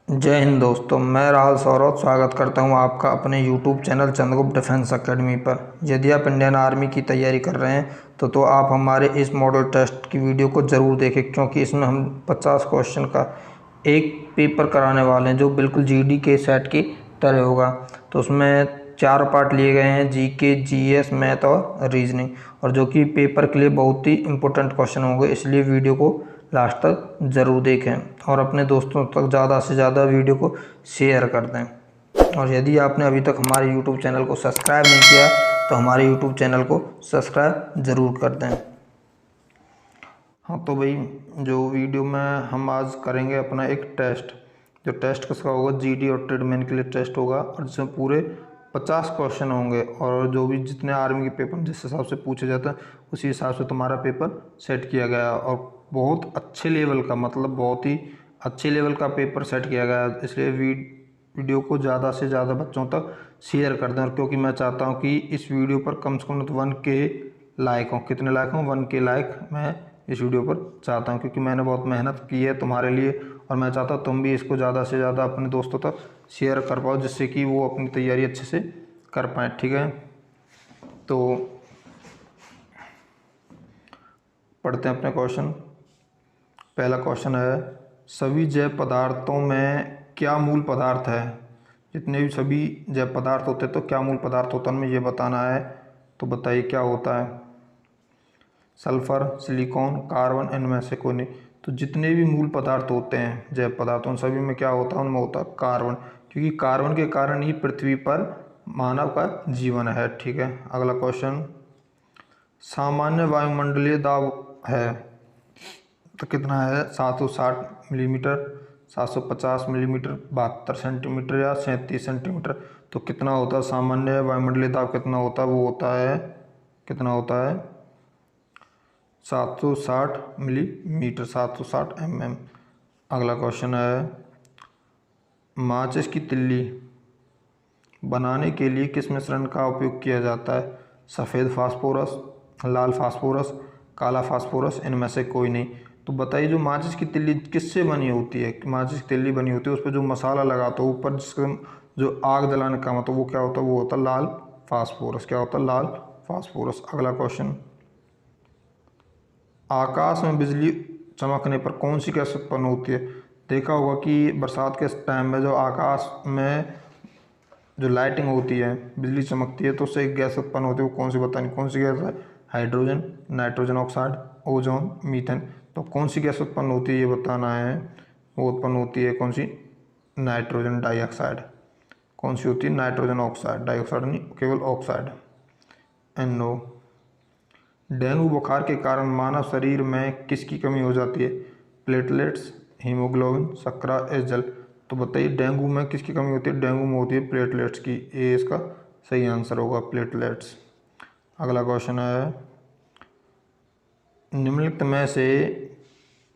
जय हिंद दोस्तों, मैं राहुल सौरभ स्वागत करता हूं आपका अपने YouTube channel Chandragupta defence academy पर। यदि आप इंडियन आर्मी की तैयारी कर रहे हैं तो आप हमारे इस मॉडल टेस्ट की वीडियो को ज़रूर देखें, क्योंकि इसमें हम 50 क्वेश्चन का एक पेपर कराने वाले हैं जो बिल्कुल GD के सेट की तरह होगा। तो उसमें 4 पार्ट लिए गए हैं, GK, GS, मैथ और रीजनिंग, और जो कि पेपर के लिए बहुत ही इम्पोर्टेंट क्वेश्चन होंगे। इसलिए वीडियो को लास्ट तक ज़रूर देखें और अपने दोस्तों तक ज़्यादा से ज़्यादा वीडियो को शेयर कर दें। और यदि आपने अभी तक हमारे YouTube चैनल को सब्सक्राइब नहीं किया तो हमारे YouTube चैनल को सब्सक्राइब ज़रूर कर दें। हाँ तो भाई, जो वीडियो में हम आज करेंगे अपना एक टेस्ट, जो टेस्ट किसका होगा, GD और ट्रेडमैन के लिए टेस्ट होगा, और जिसमें पूरे 50 क्वेश्चन होंगे। और जो भी जितने आर्मी के पेपर जिस हिसाब से पूछे जाते हैं उसी हिसाब से तुम्हारा पेपर सेट किया गया है। और बहुत अच्छे लेवल का, मतलब बहुत ही अच्छे लेवल का पेपर सेट किया गया है। इसलिए वीडियो को ज़्यादा से ज़्यादा बच्चों तक शेयर कर दें। और क्योंकि मैं चाहता हूँ कि इस वीडियो पर कम से कम 1K लाइक हों। कितने लाइक हों? 1K लाइक मैं इस वीडियो पर चाहता हूँ, क्योंकि मैंने बहुत मेहनत की है तुम्हारे लिए, और मैं चाहता हूँ तुम भी इसको ज़्यादा से ज़्यादा अपने दोस्तों तक शेयर कर पाओ, जिससे कि वो अपनी तैयारी अच्छे से कर पाएँ। ठीक है, तो पढ़ते हैं अपने क्वेश्चन। पहला क्वेश्चन है, सभी जैव पदार्थों में क्या मूल पदार्थ है? जितने भी सभी जैव पदार्थ होते हैं तो क्या मूल पदार्थ होता है, हमें ये बताना है। तो बताइए क्या होता है? सल्फर, सिलिकॉन, कार्बन, इनमें से कोई नहीं। तो जितने भी मूल पदार्थ होते हैं जैव पदार्थ, उन सभी में क्या होता है? उनमें होता है कार्बन, क्योंकि कार्बन के कारण ही पृथ्वी पर मानव का जीवन है। ठीक है, अगला क्वेश्चन, सामान्य वायुमंडलीय दाब है तो कितना है? 760 मिलीमीटर, 750 मिलीमीटर, 72 सेंटीमीटर या 37 सेंटीमीटर। तो कितना होता है सामान्य वायुमंडलीय दाब? कितना होता है? वो होता है, कितना होता है? 760 मिलीमीटर, 760 mm। अगला क्वेश्चन है, माचिस की तिल्ली बनाने के लिए किस मिश्रण का उपयोग किया जाता है? सफ़ेद फास्फोरस, लाल फास्फोरस, काला फास्फोरस, इनमें से कोई नहीं। तो बताइए, जो माचिस की तिल्ली किससे बनी होती है? माचिस की तिल्ली बनी होती है, उस पर जो मसाला लगाते हो ऊपर, जिसका जो आग जलाने का मतलब, वो क्या होता है? वो होता है लाल फास्फोरस। क्या होता है? लाल फास्फोरस। अगला क्वेश्चन, आकाश में बिजली चमकने पर कौन सी गैस उत्पन्न होती है? देखा होगा कि बरसात के टाइम में जो आकाश में जो लाइटिंग होती है, बिजली चमकती है, तो उससे एक गैस उत्पन्न होती है। वो कौन सी? बतानी कौन सी गैस है? Hydrogen, nitrogen oxide, ozone, methane. तो कौन सी गैस उत्पन्न होती है ये बताना है। वो उत्पन्न होती है कौन सी? Nitrogen dioxide. कौन सी होती है? नाइट्रोजन ऑक्साइड, डाइऑक्साइड नहीं, केवल ऑक्साइड, NO। डेंगू बुखार के कारण मानव शरीर में किसकी कमी हो जाती है? प्लेटलेट्स, हीमोग्लोबिन, शर्करा या जल। तो बताइए, डेंगू में किसकी कमी होती है? डेंगू में होती है प्लेटलेट्स की। ये इसका सही आंसर होगा, प्लेटलेट्स। अगला क्वेश्चन है, निम्नलिखित में से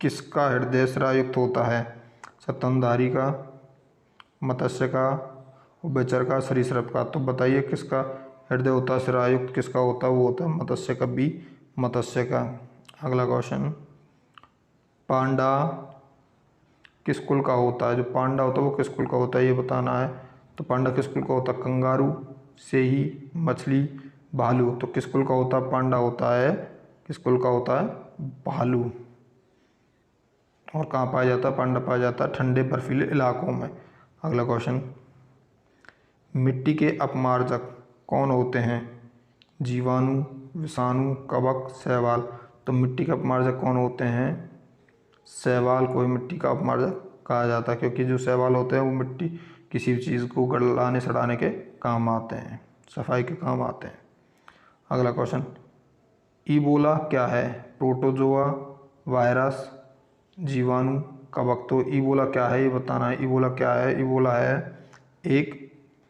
किसका हृदय शिरायुक्त होता है? स्तनधारी का, मत्स्य का, उभयचर का, सरीसृप का। तो बताइए किसका हृदय होता है शिरायुक्त? किसका होता है? वो होता है मत्स्य का, बी, मत्स्य का। अगला क्वेश्चन, पांडा किस कुल का होता है? जो पांडा होता है वो किस कुल का होता है ये बताना है। तो पांडा किस कुल का होता है? कंगारू, सेही, मछली, भालू। तो किस कुल का होता है? पांडा होता है किस कुल का होता है? भालू। और कहाँ पाया जाता है? पांडा पाया जाता है ठंडे बर्फीले इलाकों में। अगला क्वेश्चन, मिट्टी के अपमार्जक कौन होते हैं? जीवाणु, विषाणु, कवक, शैवाल। तो मिट्टी के अपमार्जक कौन होते हैं? शैवाल को ही मिट्टी का अपमार्जक कहा जाता है, क्योंकि जो शैवाल होते हैं वो मिट्टी किसी भी चीज़ को गलाने सड़ाने के काम आते हैं, सफाई के काम आते हैं। अगला क्वेश्चन, ईबोला क्या है? प्रोटोजोआ, वायरस, जीवाणु, कवक। तो ईबोला क्या है ये बताना है। ईबोला क्या है? ईबोला है एक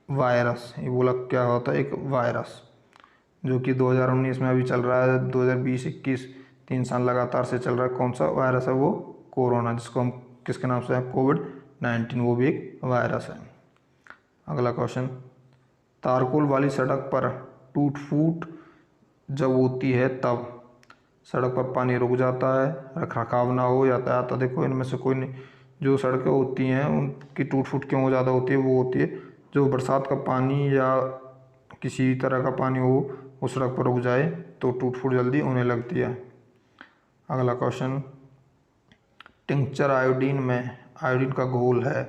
वायरस। ईबोला क्या होता है? एक वायरस, जो कि 2019 में अभी चल रहा है, 2020-21 3 साल लगातार से चल रहा है। कौन सा वायरस है? वो कोरोना, जिसको हम किसके नाम से है? कोविड-19, वो भी एक वायरस है। अगला क्वेश्चन, तारकोल वाली सड़क पर टूट फूट जब होती है तब सड़क पर पानी रुक जाता है, रख रखाव ना हो, यातायात अधिक हो, इनमें से कोई नहीं। जो सड़कें होती हैं उनकी टूट फूट क्यों ज़्यादा होती है, वो होती है जो बरसात का पानी या किसी तरह का पानी हो उस सड़क पर रुक जाए तो टूट फूट जल्दी होने लगती है। अगला क्वेश्चन, टिंक्चर आयोडीन में आयोडीन का घोल है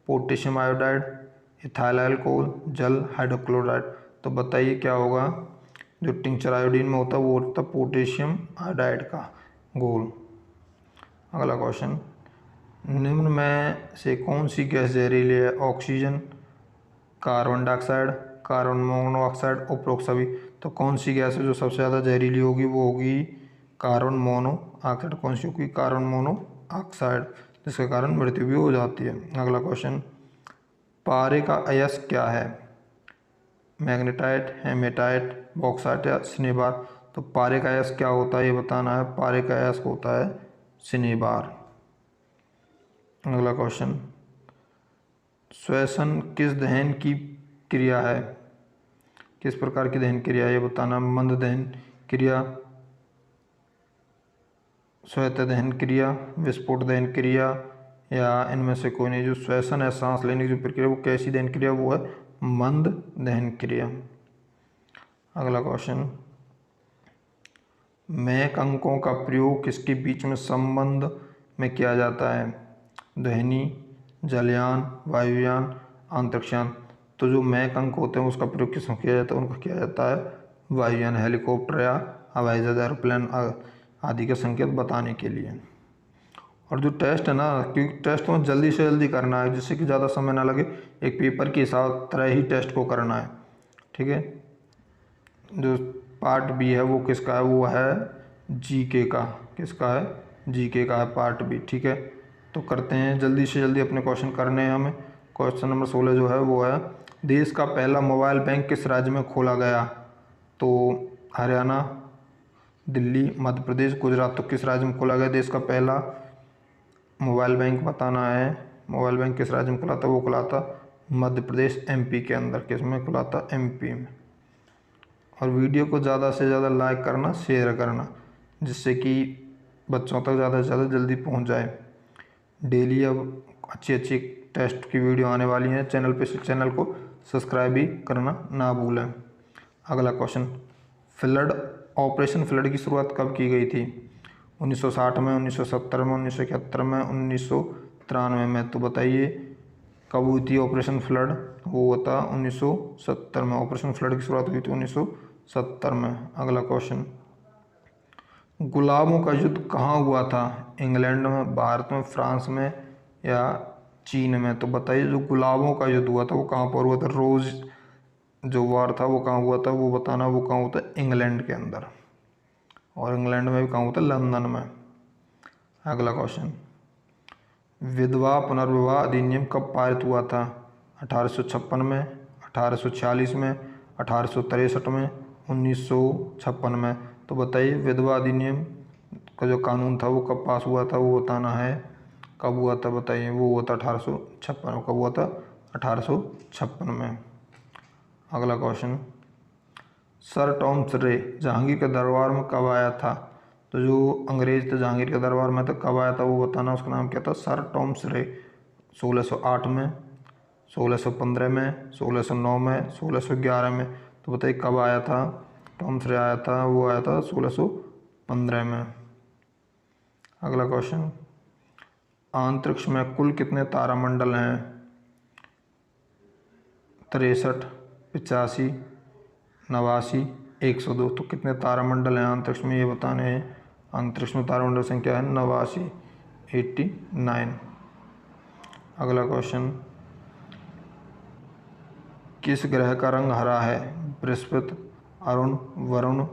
पोटेशियम आयोडाइड, इथाइल अल्कोहल, जल, हाइड्रोक्लोराइड। तो बताइए क्या होगा। जो टिंक्चर आयोडीन में होता है वो होता है पोटेशियम आयोडाइड का घोल। अगला क्वेश्चन, निम्न में से कौन सी गैस जहरीली है? Oxygen, carbon dioxide, carbon monoxide, उपरोक्त सभी। तो कौन सी गैस है जो सबसे ज़्यादा जहरीली होगी? वो होगी कार्बन मोनोऑक्साइड। कौन सी होगी? कार्बन मोनोऑक्साइड, जिसके कारण मृत्यु भी हो जाती है। अगला क्वेश्चन, पारे का अयस्क क्या है? मैग्नेटाइट, हेमेटाइट, बॉक्साइट या सिनेबार। तो पारे का अयस्क क्या होता है ये बताना है। पारे का अयस्क होता है सिनेबार। अगला क्वेश्चन, श्वसन किस दहन की क्रिया है? किस प्रकार की दहन क्रिया है ये बताना। मंद दहन क्रिया, श्वेत दहन क्रिया, विस्फोट दहन क्रिया, या इनमें से कोई नहीं। जो श्वसन है सांस लेने की जो प्रक्रिया वो कैसी दहन क्रिया? वो है मंद दहन क्रिया। अगला क्वेश्चन, मैक अंकों का प्रयोग किसके बीच में संबंध में किया जाता है? ध्वनि, जलयान, वायुयान, अंतरिक्षयान। तो जो मैक अंक होते हैं उसका प्रयोग किसमें किया जाता है? उनका किया जाता है वायुयान, हेलीकॉप्टर या हवाई जहाज, एरोप्लेन आदि के संकेत बताने के लिए। और जो टेस्ट है ना, क्योंकि टेस्ट में जल्दी से जल्दी करना है जिससे कि ज़्यादा समय ना लगे, एक पेपर के हिसाब तरह ही टेस्ट को करना है, ठीक है। जो पार्ट बी है वो किसका है? वो है जीके का। किसका है? जीके का है पार्ट बी, ठीक है। तो करते हैं जल्दी से जल्दी अपने क्वेश्चन करने हैं हमें। क्वेश्चन नंबर 16 जो है वो है, देश का पहला मोबाइल बैंक किस राज्य में खोला गया? तो हरियाणा, दिल्ली, मध्य प्रदेश, गुजरात। तो किस राज्य में खोला गया देश का पहला मोबाइल बैंक बताना है। मोबाइल बैंक किस राज्य में खुला था? वो खुला था मध्य प्रदेश, एमपी के अंदर। किस में खुला था? एमपी में। और वीडियो को ज़्यादा से ज़्यादा लाइक करना, शेयर करना, जिससे कि बच्चों तक ज़्यादा से ज़्यादा जल्दी पहुंच जाए। डेली अब अच्छी अच्छी टेस्ट की वीडियो आने वाली हैं चैनल पे, चैनल को सब्सक्राइब भी करना ना भूलें। अगला क्वेश्चन, फ्लड, ऑपरेशन फ्लड की शुरुआत कब की गई थी? 1960 में, 1970 में, 1971 में, 1993 में। तो बताइए कब हुई थी ऑपरेशन फ्लड? वो हुआ था 1970 में। ऑपरेशन फ्लड की शुरुआत हुई थी 1970 में। अगला क्वेश्चन, गुलाबों का युद्ध कहाँ हुआ था? इंग्लैंड में, भारत में, फ्रांस में या चीन में। तो बताइए जो गुलाबों का युद्ध हुआ था वो कहाँ पर हुआ था? रोज जो वार था वो कहाँ हुआ था? वो बताना। वो कहाँ हुआ था? इंग्लैंड के अंदर। और इंग्लैंड में भी कहाँ हुआ था? लंदन में। अगला क्वेश्चन, विधवा पुनर्विवाह अधिनियम कब पारित हुआ था? 1856 में, 1846 में, 1863 में, 1956 में। तो बताइए विधवा अधिनियम का जो कानून था वो कब पास हुआ था? वो बताना है। कब हुआ था बताइए? वो हुआ था 1856 में। कब हुआ था? 1856 में। अगला क्वेश्चन, सर टॉमस रे जहांगीर के दरबार में कब आया था? तो जो अंग्रेज थे जहांगीर के दरबार में तो कब आया था वो बताना। उसका नाम क्या था? सर टॉमस रे। 1608 में, 1615 में, 1609 में, 1611 में। तो बताइए कब आया था? टॉमस रे आया था, वो आया था 1615 में। अगला क्वेश्चन, अंतरिक्ष में कुल कितने तारामंडल हैं? 63, 85, 89, 102। तो कितने तारामंडल हैं अंतरिक्ष में ये बताने हैं। अंतरिक्ष में तारामंडल संख्या है 89, 89। अगला क्वेश्चन, किस ग्रह का रंग हरा है? बृहस्पति, अरुण, वरुण,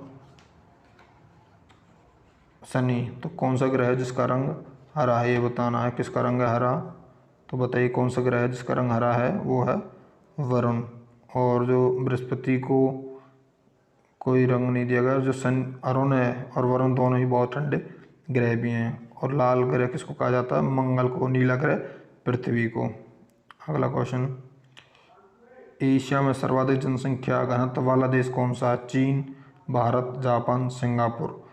शनि। तो कौन सा ग्रह है जिसका रंग हरा है ये बताना है। किसका रंग है? हरा। तो बताइए कौन सा ग्रह है जिसका रंग हरा है? वो है वरुण। और जो बृहस्पति को कोई रंग नहीं दिया गया। जो सन, अरुण है और वरुण दोनों ही बहुत ठंडे ग्रह भी हैं। और लाल ग्रह किसको कहा जाता है? मंगल को। नीला ग्रह पृथ्वी को। अगला क्वेश्चन, एशिया में सर्वाधिक जनसंख्या घनत्व वाला देश कौन सा है? चीन, भारत, जापान, सिंगापुर।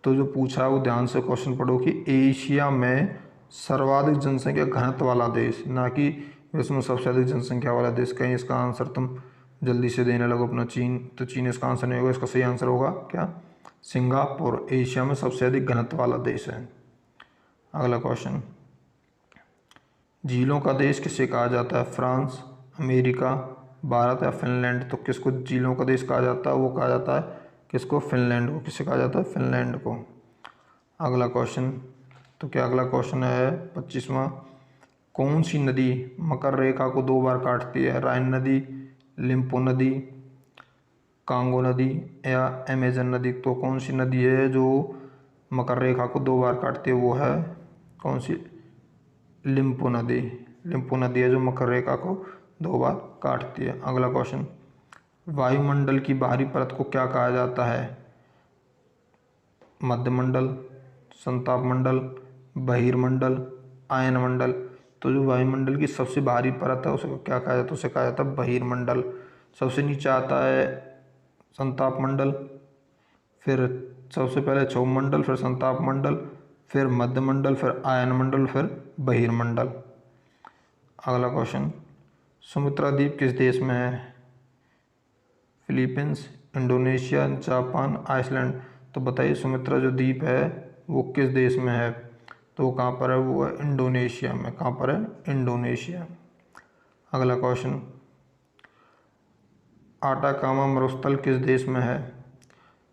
तो जो पूछा है वो ध्यान से क्वेश्चन पढ़ो कि एशिया में सर्वाधिक जनसंख्या घनत्व वाला देश, ना कि विश्व में सबसे अधिक जनसंख्या वाला देश। कहीं इसका आंसर तुम जल्दी से देने लगो अपना चीन, तो चीन इसका आंसर नहीं होगा। इसका सही आंसर होगा क्या? सिंगापुर एशिया में सबसे अधिक घनत्व वाला देश है। अगला क्वेश्चन, झीलों का देश किसे कहा जाता है? फ्रांस, अमेरिका, भारत या फिनलैंड? तो किसको झीलों का देश कहा जाता है? वो कहा जाता है किसको? फिनलैंड को। किसे कहा जाता है? फिनलैंड को। अगला क्वेश्चन, तो क्या अगला क्वेश्चन है 25वां, कौन सी नदी मकर रेखा को 2 बार काटती है? राइन नदी, लिम्पो नदी, कांगो नदी या अमेजन नदी? तो कौन सी नदी है जो मकर रेखा को 2 बार काटती है? वो है कौन सी? लिम्पो नदी। लिम्पो नदी है जो मकर रेखा को 2 बार काटती है। अगला क्वेश्चन, वायुमंडल की बाहरी परत को क्या कहा जाता है? मध्यमंडल, संताप मंडल, बहिर्मंडल, आयन मंडल? तो जो वायुमंडल की सबसे बाहरी परत है उसको क्या कहा जाता है? उसे कहा जाता है बहिर्मंडल। सबसे नीचे आता है संताप मंडल, फिर सबसे पहले क्षोभ मंडल, फिर संताप मंडल, फिर मध्यमंडल, फिर आयन मंडल, फिर बहिर्मंडल। अगला क्वेश्चन, सुमात्रा द्वीप किस देश में है? Philippines, Indonesia, Japan, Iceland? तो बताइए सुमात्रा जो द्वीप है वो किस देश में है? तो वो कहाँ पर है? वो है इंडोनेशिया में। कहाँ पर है? इंडोनेशिया। अगला क्वेश्चन, आटाकामा मरुस्थल किस देश में है?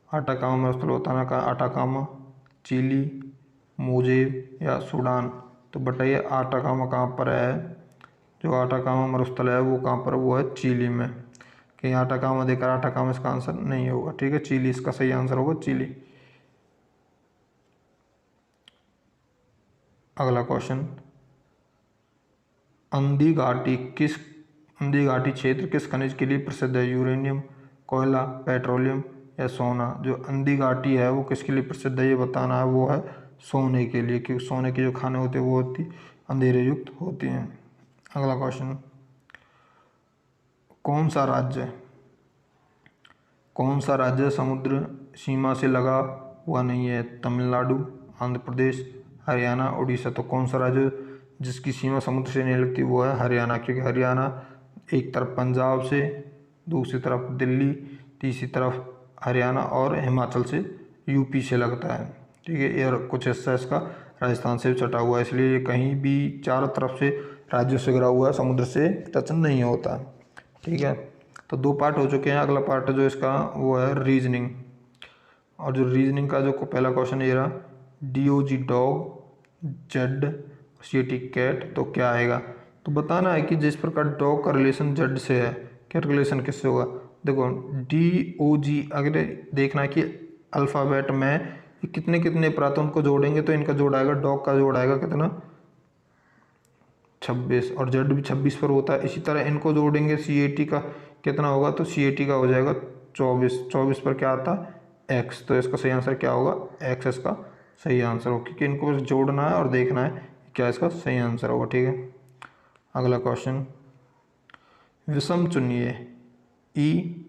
आटाकामा मरुस्थल होता है ना कहाँ? आटाकामा, चिली, मोजेव या सूडान? तो बताइए आटाकामा कहाँ पर है? जो आटाकामा मरुस्थल है वो कहाँ पर? वो है चिली में। कहीं आटाकामा देकर आटाकामा इसका आंसर नहीं होगा, ठीक है। चिली इसका सही आंसर होगा, चिली। अगला क्वेश्चन, अंधी घाटी क्षेत्र किस खनिज के लिए प्रसिद्ध है? यूरेनियम, कोयला, पेट्रोलियम या सोना? जो अंधी घाटी है वो किसके लिए प्रसिद्ध है ये बताना है। वो है सोने के लिए, क्योंकि सोने के जो खाने होते हैं वो अंधेरे युक्त होती हैं। अगला क्वेश्चन, कौन सा राज्य समुद्र सीमा से लगा हुआ नहीं है? तमिलनाडु, आंध्र प्रदेश, हरियाणा, उड़ीसा? तो कौन सा राज्य जिसकी सीमा समुद्र से नहीं लगती? वो है हरियाणा, क्योंकि हरियाणा एक तरफ पंजाब से, दूसरी तरफ दिल्ली, तीसरी तरफ हरियाणा और हिमाचल से यूपी से लगता है, ठीक है। और कुछ हिस्सा इसका राजस्थान से भी सटा हुआ है, इसलिए ये कहीं भी चारों तरफ से राज्यों से घिरा हुआ है, समुद्र से टच नहीं होता, ठीक है। तो 2 पार्ट हो चुके हैं। अगला पार्ट जो इसका वो है रीजनिंग। और जो रीजनिंग का जो पहला क्वेश्चन ये रहा, DOG dog, Z CT cat, तो क्या आएगा? तो बताना है कि जिस प्रकार डॉग का रिलेशन जेड से है, कैट रिलेशन किससे होगा? देखो DOG अगर देखना है कि अल्फ़ाबेट में कितने कितने प्रांत उनको जोड़ेंगे तो इनका जोड़ आएगा, डॉग का जोड़ आएगा कितना? 26, और जेड भी 26 पर होता है। इसी तरह इनको जोड़ेंगे CAT का कितना होगा? तो CAT का हो जाएगा 24। 24 पर क्या आता है? X। तो इसका सही आंसर क्या होगा? X इसका सही आंसर होगा, क्योंकि इनको बस जोड़ना है और देखना है क्या इसका सही आंसर होगा, ठीक है। अगला क्वेश्चन, विषम चुनिए। ई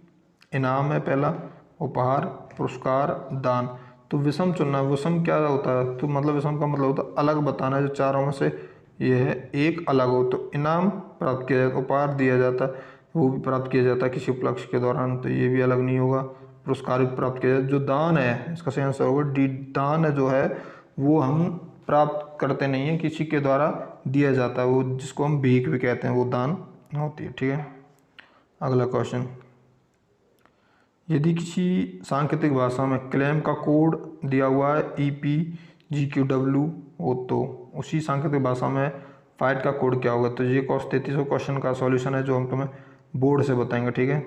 इनाम है पहला, उपहार, पुरस्कार, दान। तो विषम चुनना, विषम क्या होता है? तो मतलब विषम का मतलब होता है अलग बताना है, जो चारों में से ये है एक अलग हो तो इनाम प्राप्त किया जाता, उपहार दिया जाता है, वो भी प्राप्त किया जाता है किसी उपलक्ष्य के दौरान, तो ये भी अलग नहीं होगा। पुरस्कार भी प्राप्त किया जाता है। जो दान है इसका सही आंसर होगा डी। दान है जो है वो हम प्राप्त करते नहीं है, किसी के द्वारा दिया जाता है, वो जिसको हम भीख भी कहते हैं, वो दान होती है, ठीक है। अगला क्वेश्चन, यदि किसी सांकेतिक भाषा में क्लेम का कोड दिया हुआ है EPGQW हो तो उसी सांकेतिक भाषा में फाइट का कोड क्या होगा? तो ये 33वां क्वेश्चन का सॉल्यूशन है जो हम तुम्हें बोर्ड से बताएंगे, ठीक है,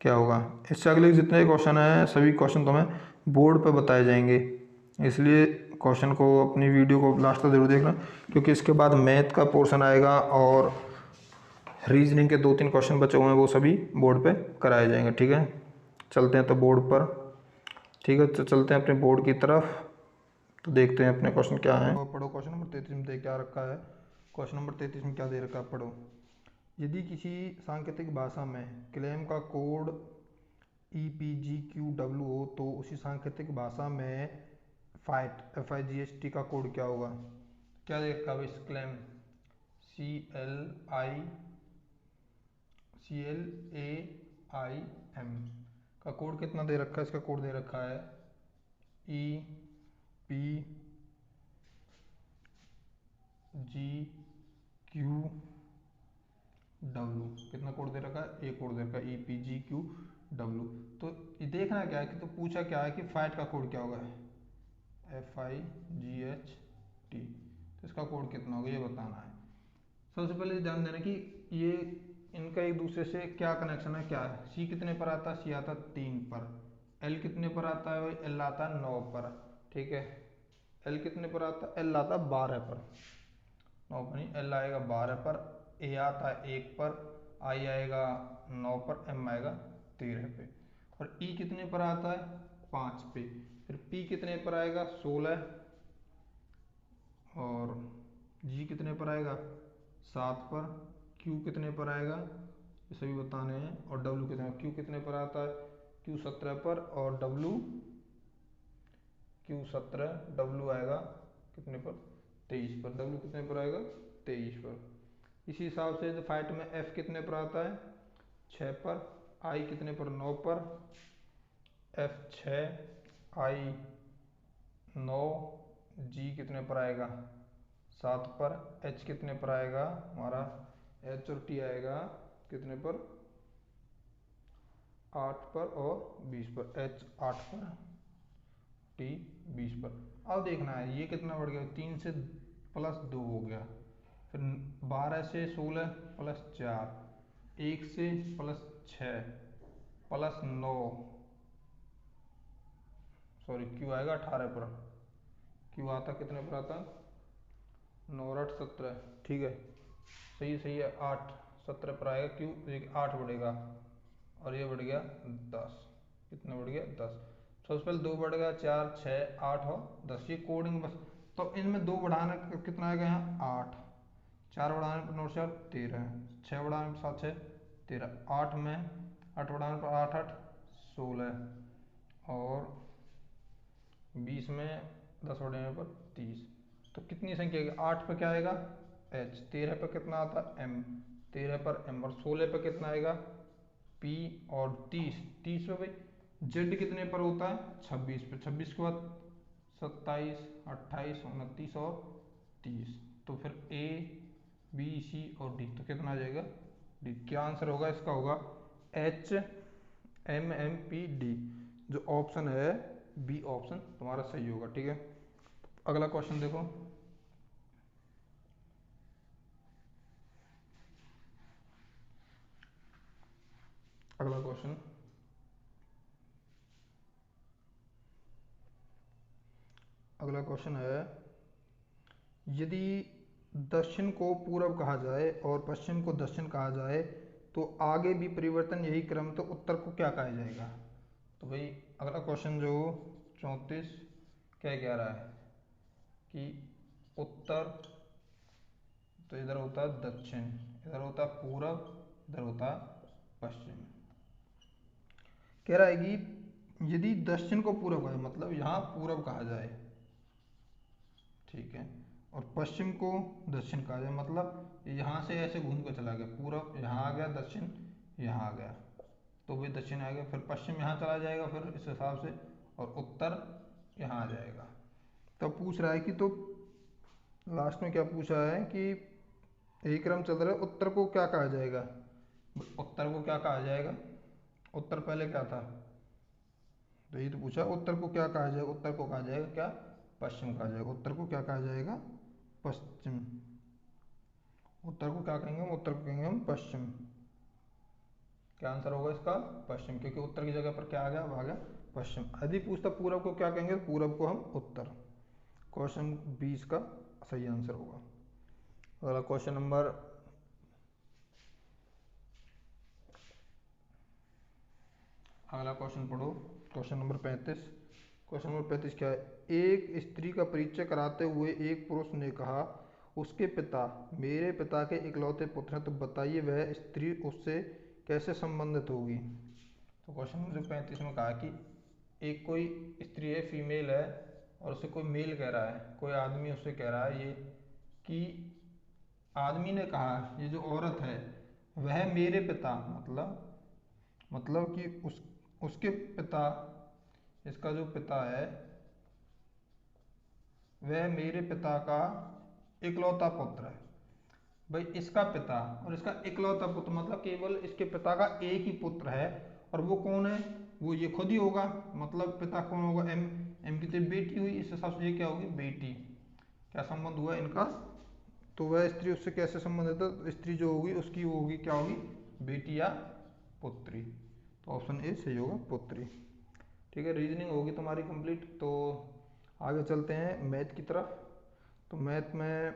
क्या होगा। इससे अगले जितने क्वेश्चन हैं सभी क्वेश्चन तुम्हें बोर्ड पे बताए जाएंगे, इसलिए क्वेश्चन को अपनी वीडियो को लास्ट तक जरूर देखना, क्योंकि इसके बाद मैथ का पोर्शन आएगा और रीजनिंग के 2-3 क्वेश्चन बचे हुए हैं, वो सभी बोर्ड पे कराए जाएंगे, ठीक है। चलते हैं तो बोर्ड पर, ठीक है, तो चलते हैं अपने बोर्ड की तरफ, तो देखते हैं अपने क्वेश्चन क्या हैं। पढ़ो क्वेश्चन नंबर 33 में दे क्या रखा है। क्वेश्चन नंबर 33 में क्या दे रखा है, पढ़ो। यदि किसी सांकेतिक भाषा में क्लेम का कोड EPGQW हो तो उसी सांकेतिक भाषा में फाइट FIGHT का कोड क्या होगा? क्या दे रखा है स्क्लेम, CLAIM का कोड कितना दे रखा है, इसका कोड दे रखा है EPGQW। कितना कोड दे रखा है, एक कोड दे रखा है EPGQW। तो ये देखना क्या है कि तो पूछा क्या है कि फाइट का कोड क्या होगा, FIGHT। तो इसका कोड कितना होगा ये बताना है। सबसे पहले ध्यान देना कि ये इनका एक दूसरे से क्या कनेक्शन है, क्या है। C कितने पर आता है, C आता है 3 पर। L कितने पर आता है, L आता है 9 पर। ठीक है, L कितने पर आता है, L आता है 12 पर। 9 पर नहीं, L आएगा 12 पर, A आता है 1 पर, I आएगा 9 पर, M आएगा 13 पे। और E कितने पर आता है, 5 पे। फिर P कितने पर आएगा, 16। और G कितने पर आएगा, 7 पर। Q कितने पर आएगा, ये सभी बताने हैं। और W कितने, Q कितने पर आता है, Q 17 पर। और Q 17, W आएगा कितने पर, 23 पर। W कितने पर आएगा, 23 पर। इसी हिसाब से फाइट में F कितने पर आता है, 6 पर। I कितने पर, 9 पर। F 6, I 9, G कितने पर आएगा, 7 पर। H कितने पर आएगा हमारा, H और T आएगा कितने पर, 8 पर और 20 पर। H 8 पर, T 20 पर। अब देखना है ये कितना बढ़ गया, 3 से प्लस 2 हो गया। फिर 12 से 16 प्लस 4, 1 से प्लस 6 प्लस 9, सॉरी Q आएगा 18 पर। Q आता कितने पर आता, 9 और 8 17। ठीक है, सही है, 8 17 पर आएगा Q, 8 बढ़ेगा और ये बढ़ गया 10। कितना बढ़ गया, 10। सबसे पहले 2 बढ़ गया, 4 6 8 और 10, ये कोडिंग बस। तो इनमें 2 बढ़ाने पर कितना आएगा, यहाँ 8। 4 बढ़ाने पर 9 4 13, 6 बढ़ाने पर 7 6 13, 8 में 8 बढ़ाने पर 8 8 16, और 20 में 10 बढ़ाने पर 30। तो कितनी संख्या आएगी, 8 पर क्या आएगा H, 13 पर कितना आता है M, 13 पर M, और 16 पर कितना आएगा P, और 30 पे भाई Z कितने पर होता है, 26 पे। 26 के बाद 27 28 29 और 30। तो फिर A B C और D, तो कितना आ जाएगा D। क्या आंसर होगा इसका, होगा HMMPD। जो ऑप्शन है बी ऑप्शन तुम्हारा सही होगा। ठीक है, अगला क्वेश्चन देखो। अगला क्वेश्चन, अगला क्वेश्चन है, यदि दक्षिण को पूर्व कहा जाए और पश्चिम को दक्षिण कहा जाए तो आगे भी परिवर्तन यही क्रम, तो उत्तर को क्या कहा जाएगा। तो भाई अगला क्वेश्चन जो 34 क्या कह रहा है कि उत्तर, तो इधर होता है दक्षिण, इधर होता है पूर्व, इधर होता है पश्चिम। कह रहा है कि यदि दक्षिण को पूर्व कहा, मतलब यहाँ पूर्व कहा जाए, ठीक है, और पश्चिम को दक्षिण कहा जाए, मतलब यहाँ से ऐसे घूम के चला गया, पूर्व यहाँ आ गया, दक्षिण यहाँ आ गया, तो भी दक्षिण आ गया। फिर पश्चिम यहाँ चला जाएगा फिर इस हिसाब से, और उत्तर यहाँ आ जाएगा। तो पूछ रहा है कि तो लास्ट में क्या पूछा है कि यही क्रम चल रहा है, उत्तर को क्या कहा जाएगा। उत्तर को क्या कहा जाएगा, उत्तर पहले क्या था, तो ये तो पूछा उत्तर को क्या कहा जाएगा। उत्तर को कहा जाएगा क्या, पश्चिम कहा जाएगा। उत्तर को क्या कहा जाएगा, पश्चिम। उत्तर को क्या कहेंगे हम, उत्तर को कहेंगे हम पश्चिम। क्या आंसर होगा इसका, पश्चिम, क्योंकि उत्तर की जगह पर क्या आ गया, आ गया पश्चिम। यदि पूछता पूरब को क्या कहेंगे, पूरब को हम उत्तर। क्वेश्चन 20 का सही आंसर होगा। अगला क्वेश्चन नंबर, अगला क्वेश्चन पढ़ो, क्वेश्चन नंबर 35। क्वेश्चन नंबर 35 क्या है, एक स्त्री का परिचय कराते हुए एक पुरुष ने कहा उसके पिता मेरे पिता के इकलौते पुत्र हैं, तो बताइए वह स्त्री उससे कैसे संबंधित होगी। तो क्वेश्चन नंबर 35 में कहा कि एक कोई स्त्री है, फीमेल है, और उसे कोई मेल कह रहा है, कोई आदमी उससे कह रहा है ये कि आदमी ने कहा, ये जो औरत है वह मेरे पिता, मतलब कि उसके पिता, इसका जो पिता है वह मेरे पिता का इकलौता पुत्र है। भाई इसका पिता और इसका इकलौता पुत्र मतलब केवल इसके पिता का एक ही पुत्र है, और वो कौन है, वो ये खुद ही होगा। मतलब पिता कौन होगा, एम, एम की तो बेटी हुई, इस हिसाब से ये क्या होगी, बेटी। क्या संबंध हुआ इनका, तो वह स्त्री उससे कैसे संबंधित है, तो स्त्री जो होगी उसकी वो होगी, क्या होगी, बेटी या पुत्री। तो ऑप्शन ए सही होगा, पुत्री। ठीक है, रीजनिंग होगी तुम्हारी कंप्लीट। तो आगे चलते हैं मैथ की तरफ। तो मैथ में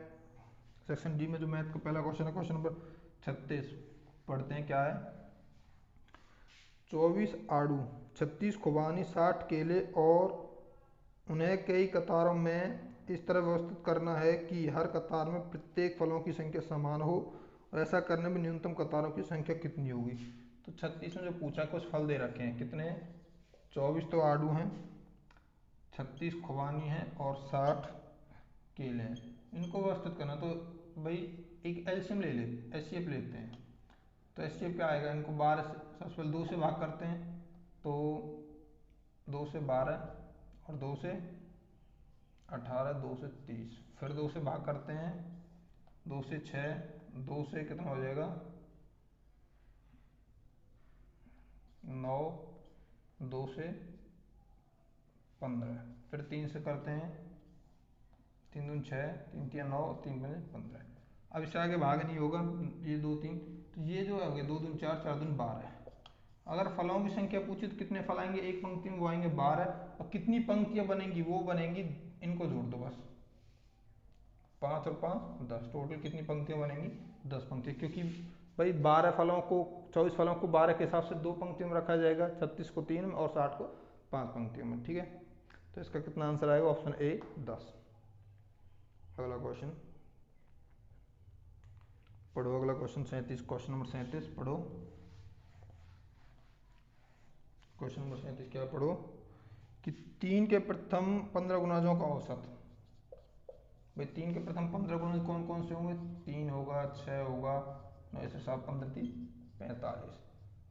सेक्शन डी में जो मैथ का पहला क्वेश्चन है, क्वेश्चन नंबर 36 पढ़ते हैं। क्या है, 24 आड़ू, 36 खुबानी, 60 केले और उन्हें कई कतारों में इस तरह व्यवस्थित करना है कि हर कतार में प्रत्येक फलों की संख्या समान हो, और ऐसा करने में न्यूनतम कतारों की संख्या कितनी होगी। तो 36 में जो पूछा, कुछ फल दे रखे हैं, कितने, 24 तो आड़ू हैं, 36 खुबानी हैं और 60 केले हैं, इनको व्यवस्थित करना। तो भाई एक एलसीएम ले ले, एचसीएफ लेते हैं। तो एचसीएफ क्या आएगा, इनको 12 से सबसे पहले 2 से भाग करते हैं, तो 2 से 12 और 2 से 18, 2 से 30, फिर 2 से भाग करते हैं, 2 से 6, 2 से कितना हो जाएगा 9, 2 से 15, फिर 3 से करते हैं, 3 दूनी 6, 3 तिया 9, 3 पंजे 15। अब इससे आगे भाग नहीं होगा, ये 2 3, तो ये जो है 2 दूनी 4, 4 दूनी 12। अगर फलों की संख्या पूछी तो कितने फल आएंगे एक पंक्ति में, वो आएंगे 12, और कितनी पंक्तियां बनेंगी, वो बनेंगी, इनको जोड़ दो बस, 5 और 5 10, टोटल कितनी पंक्तियां बनेंगी, 10 पंक्तियां। क्योंकि भाई 12 फलों को, 24 फलों को 12 के हिसाब से 2 पंक्तियों में रखा जाएगा, 36 को 3 में और 60 को 5 पंक्तियों में। ठीक है, तो इसका कितना आंसर आएगा, ऑप्शन ए 10। अगला क्वेश्चन पढ़ो, अगला क्वेश्चन 37, क्वेश्चन नंबर 37 पढ़ो। क्वेश्चन नंबर 37 क्या पढ़ो, कि 3 के प्रथम 15 गुणजों का औसत। भाई 3 के प्रथम 15 गुणज कौन कौन से होंगे, 3 होगा, 6 होगा, 9 से 7 15 3 45।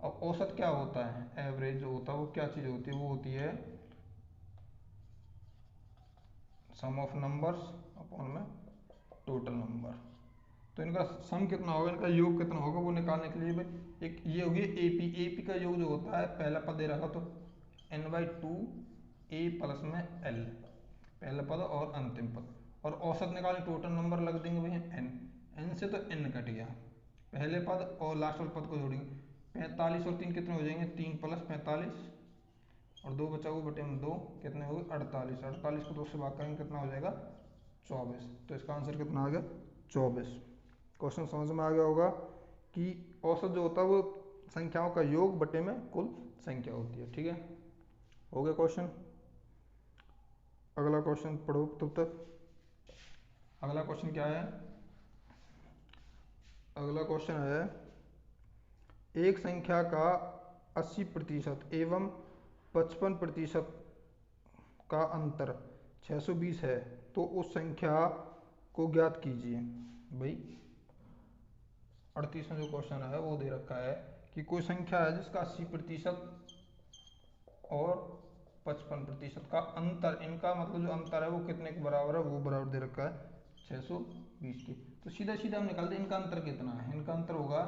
अब औसत क्या होता है, एवरेज जो होता है वो क्या चीज़ होती है, वो होती है सम ऑफ नंबर्स अपॉन में टोटल नंबर। तो इनका सम कितना होगा, इनका योग कितना होगा, वो निकालने के लिए भाई एक ये होगी एपी, एपी का योग जो होता है, पहला पद दे रखा तो n/2 a प्लस में l, पहला पद और अंतिम पद, और औसत निकालें, टोटल नंबर लग देंगे भैया n, n से तो n कट गया, पहले पद और लास्ट वाले पद को जोड़ेंगे, 45 और 3 कितने हो जाएंगे, 3 + 45 और 2 बचा हुआ बटे में 2, कितने हो गए 48, 48 को 2 से भाग करेंगे कितना हो जाएगा 24। तो इसका आंसर कितना आ गया 24। क्वेश्चन समझ में आ गया होगा कि औसत जो होता है वो संख्याओं का योग बटे में कुल संख्या होती है। ठीक है, हो गया क्वेश्चन। अगला क्वेश्चन पढ़ो तब तक। अगला क्वेश्चन क्या है, अगला क्वेश्चन है, एक संख्या का 80% एवं 55% का अंतर 620 है, तो उस संख्या को ज्ञात कीजिए। भाई 38 में जो क्वेश्चन है वो दे रखा है कि कोई संख्या है जिसका 80% और 55% का अंतर, इनका मतलब जो अंतर है वो कितने के बराबर है, वो बराबर दे रखा है 620 के। तो सीधा सीधा हम निकालते हैं इनका अंतर कितना है, इनका अंतर होगा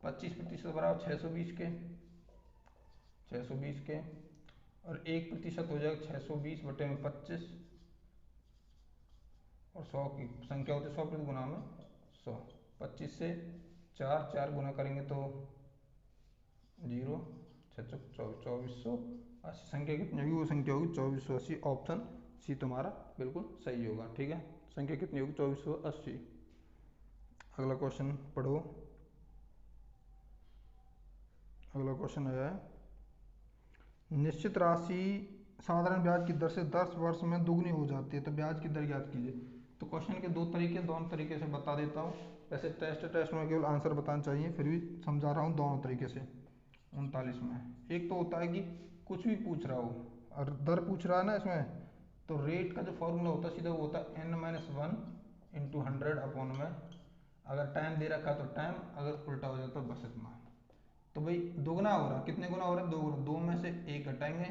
25% बराबर 620 के, 620 के, और 1% हो जाएगा 620 बटे में 25, और 100 की संख्या होती है 100 प्रति गुना में 100, 25 से 4 गुना करेंगे तो 0, 6 2480, संख्या कितनी होगी, वो संख्या होगी 2480। ऑप्शन सी तुम्हारा बिल्कुल सही होगा। ठीक है, संख्या कितनी होगी 2480। अगला क्वेश्चन पढ़ो, अगला क्वेश्चन है, निश्चित राशि साधारण ब्याज की दर से 10 वर्ष में दुगनी हो जाती है, तो ब्याज की दर ज्ञात कीजिए। तो क्वेश्चन के दो तरीके, दोनों तरीके से बता देता हूँ। वैसे टेस्ट में केवल आंसर बताना चाहिए, फिर भी समझा रहा हूँ दोनों तरीके से। 39 में एक तो होता है कि कुछ भी पूछ रहा हो और दर पूछ रहा है ना इसमें, तो रेट का जो फॉर्मूला होता है सीधा वो होता है n-1 इंटू 100 अपॉन में, अगर टाइम दे रखा तो टाइम, अगर उल्टा हो जाता तो बस इतना। तो भाई दोगुना हो रहा, कितने गुना हो रहा है? 2 गुना। 2 में से 1 घटाएंगे,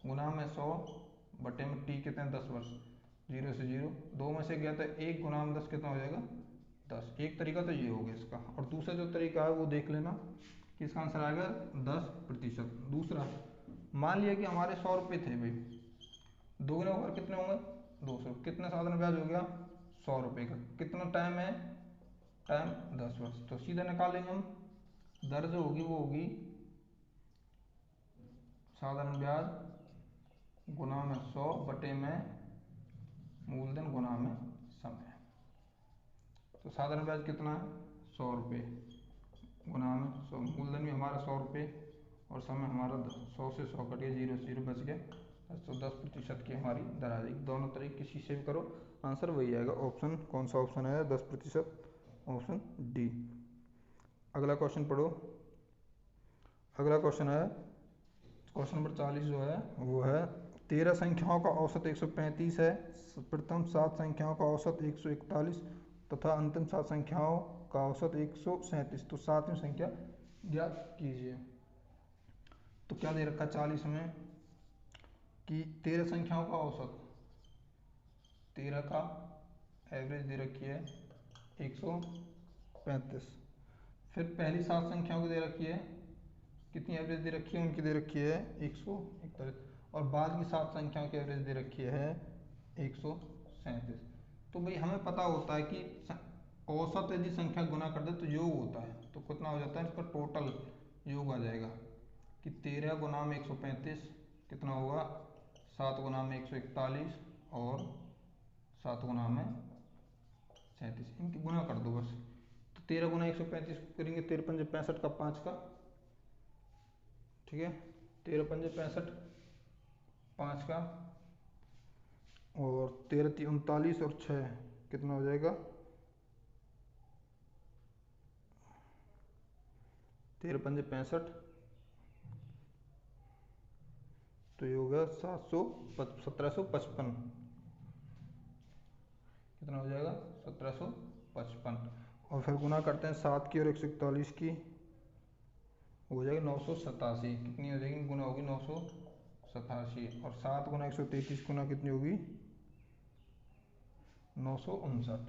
गुना में 100 बटे में टी कितने 10 वर्ष, 0 से 0, 2 में से गया तो 1, गुना में 10 कितना हो जाएगा 10। एक तरीका तो ये हो गया इसका। और दूसरा जो तरीका है वो देख लेना कि इसका आंसर आएगा 10%। दूसरा, मान लिया कि हमारे 100 रुपये थे भाई, दोगुने होकर कितने होंगे 200, कितना साधारण ब्याज हो गया 100 रुपये का, कितना टाइम है, टाइम 10 वर्ष। तो सीधा निकालेंगे हम, दर जो होगी वो होगी साधारण ब्याज गुना में 100 बटे में मूलधन गुना में समय। तो साधारण ब्याज कितना है 100 रुपये, गुना में 100, मूलधन भी हमारा 100 रुपये और समय हमारा 100 से 100 कट गया, 0 से 0 बच गया, तो 10% की हमारी दर आ जाएगी। दोनों तरीके किसी से भी करो आंसर वही आएगा। ऑप्शन कौन सा ऑप्शन है 10%? Option D. अगला क्वेश्चन पढ़ो। अगला क्वेश्चन है क्वेश्चन नंबर 40 जो है वो है 13 संख्याओं का औसत 135 है, प्रथम 7 संख्याओं का औसत 141 तथा अंतिम 7 संख्याओं का औसत 137। तो 7वीं संख्या ज्ञात कीजिए। तो क्या दे रखा 40 में कि 13 संख्याओं का औसत, 13 का एवरेज दे रखी है 135, फिर पहली 7 संख्याओं की दे रखी है, कितनी एवरेज दे रखी है उनकी, दे रखी है 141, और बाद की 7 संख्याओं की एवरेज दे रखी है 137। तो भाई हमें पता होता है कि औसत यदि संख्या गुना कर दे तो योग होता है, तो कितना हो जाता है इसका टोटल योग आ जाएगा कि 13 गुना में 135 कितना होगा 7 गुना में 141 और 7 गुना में 37, इनकी गुना कर दो बस। तो 13 गुना 135 करेंगे, 13 पंजे 65 का 5 का, ठीक है, 13 पंजे 65 5 का, और 13 39 और 6 कितना हो जाएगा 13 पंजे 65, तो ये होगा 1755, कितना हो जाएगा 1755, और फिर गुना करते हैं 7 की और 141 की, हो जाएगी 987, कितनी हो जाएगी गुना होगी 987, और 7 गुना 133 गुना कितनी होगी 959।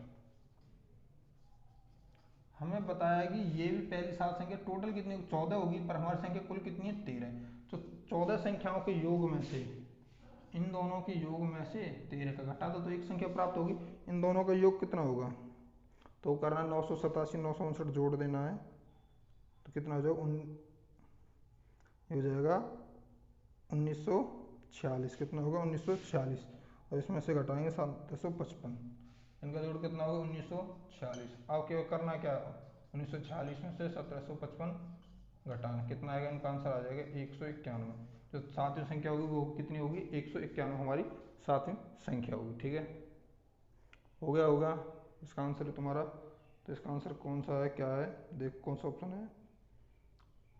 हमें बताया कि ये भी पहली 7 संख्या टोटल कितनी 14 होगी, पर हमारी संख्या कुल कितनी है 13 है। तो 14 संख्याओं के योग में से, इन दोनों के योग में से 13 का घटा दो तो एक संख्या प्राप्त होगी। इन दोनों का योग कितना होगा, तो करना 987 959 जोड़ देना है, तो कितना हो जाएगा ये हो जाएगा 1946, कितना होगा 1946, और इसमें से घटाएंगे 755, इनका जोड़ कितना होगा 1946। अब क्या करना, क्या 1946 में से 1755 घटाना, कितना आएगा, इनका आंसर आ जाएगा 191। जो 7वीं संख्या होगी वो कितनी होगी 191 हमारी 7वीं संख्या होगी, ठीक है, हो गया होगा इसका आंसर है तुम्हारा। तो इसका आंसर कौन सा है, क्या है, देख कौन सा ऑप्शन है,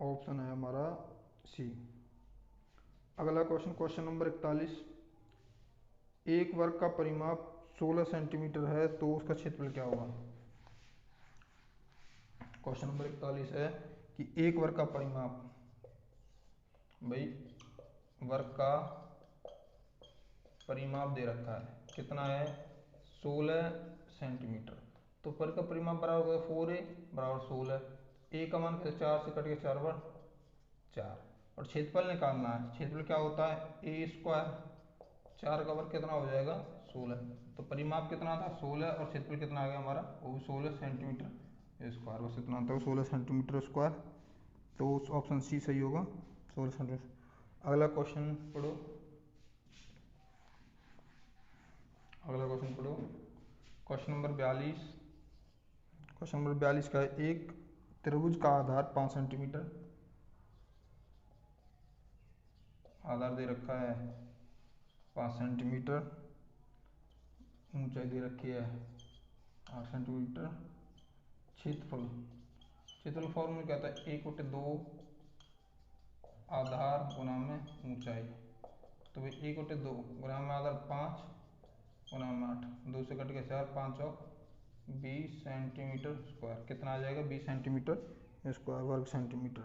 ऑप्शन है हमारा सी। अगला क्वेश्चन, क्वेश्चन नंबर 41, एक वर्ग का परिमाप 16 सेंटीमीटर है तो उसका क्षेत्रफल क्या होगा। क्वेश्चन नंबर 41 है कि एक वर्ग का परिमाप, भाई वर्ग का परिमाप दे रखा है, कितना है 16 सेंटीमीटर। तो वर्ग का परिमाप बराबर होगा 4a बराबर 16, a का मान 4 से कट के 4 बार 4, और क्षेत्रफल निकालना है, क्षेत्रफल क्या होता है a स्क्वायर, 4 का वर्ग कितना हो जाएगा 16, तो परिमाप कितना था 16 और क्षेत्रफल कितना आ गया हमारा वो भी 16 सेंटीमीटर स्क्वायर, बस इतना आता है 16 सेंटीमीटर स्क्वायर, तो ऑप्शन सी सही होगा 16 सेंटीमीटर। अगला क्वेश्चन पढ़ो, अगला क्वेश्चन पढ़ो, क्वेश्चन नंबर 42। क्वेश्चन नंबर 42 का है एक त्रिभुज का आधार 5 सेंटीमीटर, आधार दे रखा है 5 सेंटीमीटर, ऊंचाई दे रखी है 8 सेंटीमीटर, क्षेत्रफल, क्षेत्रफल फॉर्मूला क्या था 1/2 आधार गुना में ऊंचाई, तो भाई 1/2 गुना में आधार 5 गुना में 8, 2 से कट के 4, 5 और 20 सेंटीमीटर स्क्वायर। कितना आ जाएगा? 20 सेंटीमीटर स्क्वायर, वर्ग सेंटीमीटर।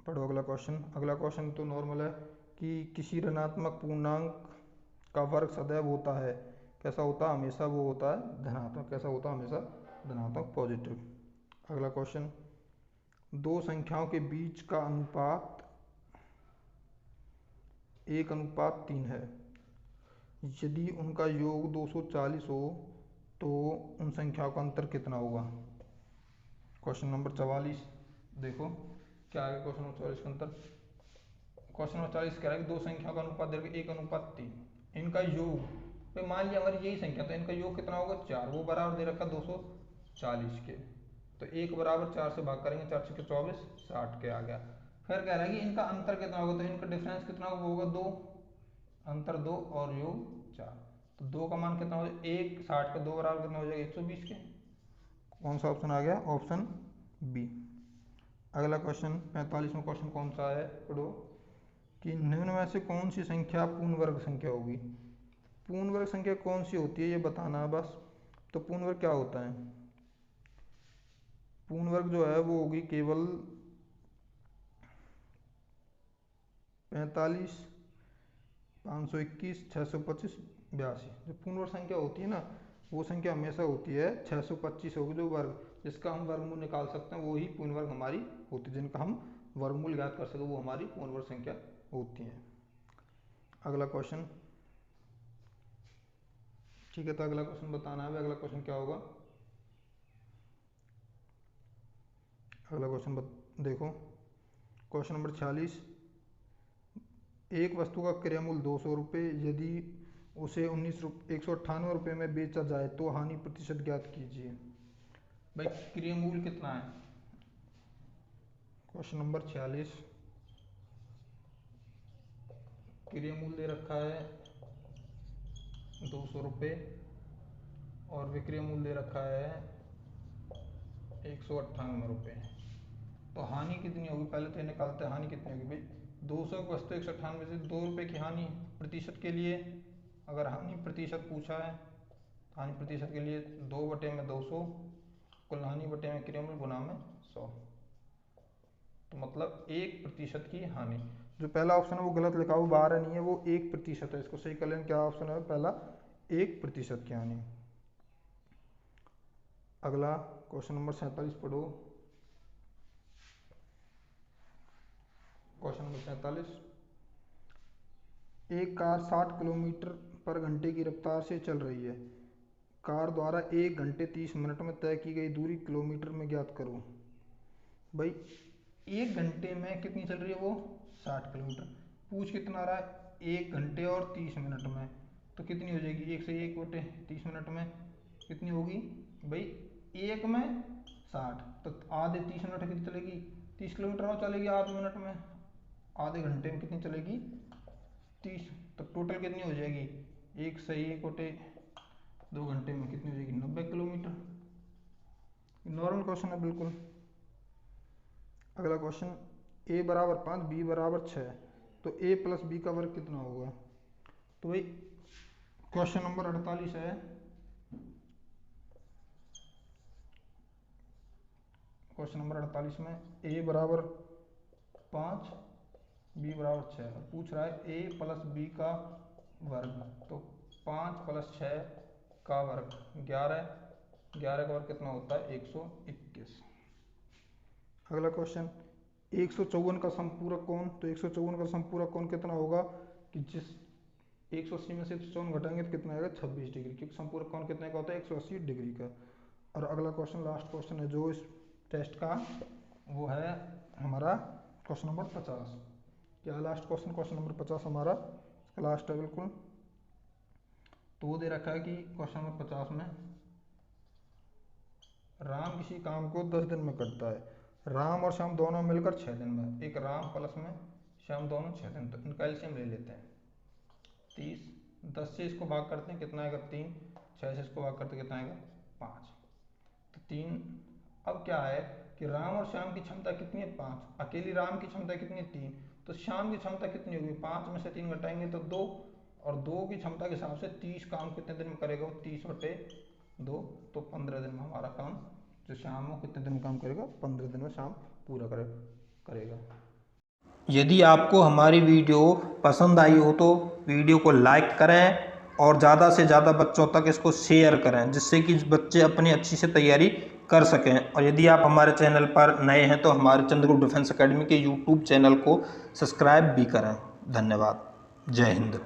पढ़ो अगला क्वेश्चन। अगला क्वेश्चन तो नॉर्मल है कि किसी ऋणात्मक पूर्णांक का वर्ग सदैव होता है, कैसा होता है? हमेशा वो होता है धनात्मक। कैसा होता है? हमेशा धनात्मक, पॉजिटिव। अगला क्वेश्चन, दो संख्याओं के बीच का अनुपात 1:3 है। यदि उनका योग 240 हो तो उन संख्याओं का अंतर कितना होगा? क्वेश्चन नंबर 44 देखो क्या है क्वेश्चन नंबर 44 का अंतर। क्वेश्चन नंबर 40 कह रहा है कि दो संख्याओं का अनुपात दे रखा है 1:3, इनका योग, तो मान लिया अगर यही संख्या तो इनका योग कितना होगा? 4, वो बराबर दे रखा 240 के, तो 1 बराबर 4 से भाग करेंगे, 4 छक्के 24, 60 के आ गया। फिर कह रहा है कि इनका अंतर कितना होगा, तो इनका डिफरेंस कितना होगा? 2, अंतर 2 और योग 4, तो 2 का मान कितना हो जाएगा? 1, 60 का 2 बराबर कितना हो जाएगा? 120 के। कौन सा ऑप्शन आ गया? Option B. अगला क्वेश्चन 45वां क्वेश्चन कौन सा है? पढ़ो कि निम्न में से कौन सी संख्या पूर्ण वर्ग संख्या होगी? पूर्ण वर्ग संख्या कौन सी होती है ये बताना है बस। तो पूर्ण वर्ग क्या होता है? पूर्ण वर्ग जो है वो होगी केवल 45, 521, 625, 82। जो पूर्ण वर्ग संख्या होती है ना, वो संख्या हमेशा होती है 625 होगी, जो वर्ग जिसका हम वर्गमूल निकाल सकते हैं वो ही पूर्ण वर्ग हमारी होती है। जिनका हम वर्गमूल ज्ञात कर सके वो हमारी पूर्ण वर्ग संख्या होती है। अगला क्वेश्चन, ठीक है, तो अगला क्वेश्चन बताना है। अगला क्वेश्चन क्या होगा? अगला क्वेश्चन देखो क्वेश्चन नंबर 46, एक वस्तु का क्रय मूल्य 200 रुपये, यदि उसे 198 रुपये में बेचा जाए तो हानि प्रतिशत ज्ञात कीजिए। भाई क्रय मूल्य कितना है? क्वेश्चन नंबर 46, क्रय मूल्य दे रखा है 200 रुपये और विक्रय मूल्य दे रखा है 198 रुपये। तो हानि कितनी होगी? पहले तो ये निकालते हैं हानि कितनी होगी। भाई 200 की वस्तु 198 से 2 रुपये की हानि प्रतिशत के लिए, अगर हानि प्रतिशत पूछा है, हानि प्रतिशत के लिए 2/200 कुल हानि बटे में क्रय मूल्य गुना में 100, तो मतलब 1% की हानि। जो पहला ऑप्शन है वो गलत लिखा, वो 12 नहीं है, वो 1% है। इसको सही कर लें। क्या ऑप्शन है पहला? 1% की हानि। अगला क्वेश्चन नंबर 47 पढ़ो। क्वेश्चन नंबर 47, एक कार 60 किलोमीटर पर घंटे की रफ्तार से चल रही है। कार द्वारा 1 घंटे 30 मिनट में तय की गई दूरी किलोमीटर में ज्ञात करो। भाई 1 घंटे में कितनी चल रही है वो? 60 किलोमीटर। पूछ कितना आ रहा है? 1 घंटे और 30 मिनट में, तो कितनी हो जाएगी? 1 से 1/30 मिनट में कितनी होगी? भाई 1 में 60, तो आधे 30 मिनट कितनी चलेगी? 30 किलोमीटर और चलेगी आधे मिनट में, आधे घंटे में कितनी चलेगी? 30। तो टोटल कितनी हो जाएगी? 1 से 1/2 घंटे में कितनी हो जाएगी? 90 किलोमीटर। नॉर्मल क्वेश्चन है बिल्कुल। अगला क्वेश्चन, a बराबर 5, b बराबर 6, तो a प्लस b का वर्ग कितना होगा? तो भाई क्वेश्चन नंबर 48 है। क्वेश्चन नंबर 48 में a बराबर 5, b बराबर 6 और पूछ रहा है a प्लस b का वर्ग, तो 5 + 6 का वर्ग 11, 11 का वर्ग कितना होता है? 121। अगला क्वेश्चन, 154 का संपूरक कोण, तो 154 का संपूरक कोण कितना होगा? कि जिस 180 में से 154 घटाएंगे तो कितना आएगा? 26 डिग्री, क्योंकि संपूरक कोण कितने का होता है? 180 डिग्री का। और अगला क्वेश्चन लास्ट क्वेश्चन है जो इस टेस्ट का, वो है हमारा क्वेश्चन नंबर 50। क्या लास्ट क्वेश्चन? क्वेश्चन नंबर 50 हमारा लास्ट है बिल्कुल। तो वो दे रखा है कि क्वेश्चन नंबर 50 में राम किसी काम को 10 दिन में करता है। राम और श्याम दोनों मिलकर 6 दिन में। एक राम प्लस में श्याम दोनों 6 दिन, तो इनका एलसीएम ले लेते हैं। 30, 10 से इसको भाग करते हैं कितना आएगा? 3, 6 से इसको भाग करते कितना आएगा? 5, तो 3। अब क्या है कि राम और श्याम की क्षमता कितनी है? 5। अकेली राम की क्षमता कितनी है? 3। तो श्याम की क्षमता कितनी होगी? 5 में से 3 घटाएंगे तो 2, और 2 की क्षमता के हिसाब से 30 काम कितने दिन में करेगा वो? 30/2 2, तो 15 दिन में हमारा काम जो शाम को कितने दिन काम करेगा, 15 दिन में शाम पूरा करेगा। यदि आपको हमारी वीडियो पसंद आई हो तो वीडियो को लाइक करें और ज़्यादा से ज़्यादा बच्चों तक इसको शेयर करें, जिससे कि बच्चे अपनी अच्छी से तैयारी कर सकें। और यदि आप हमारे चैनल पर नए हैं तो हमारे चंद्रगुप्त डिफेंस एकेडमी के यूट्यूब चैनल को सब्सक्राइब भी करें। धन्यवाद। जय हिंद।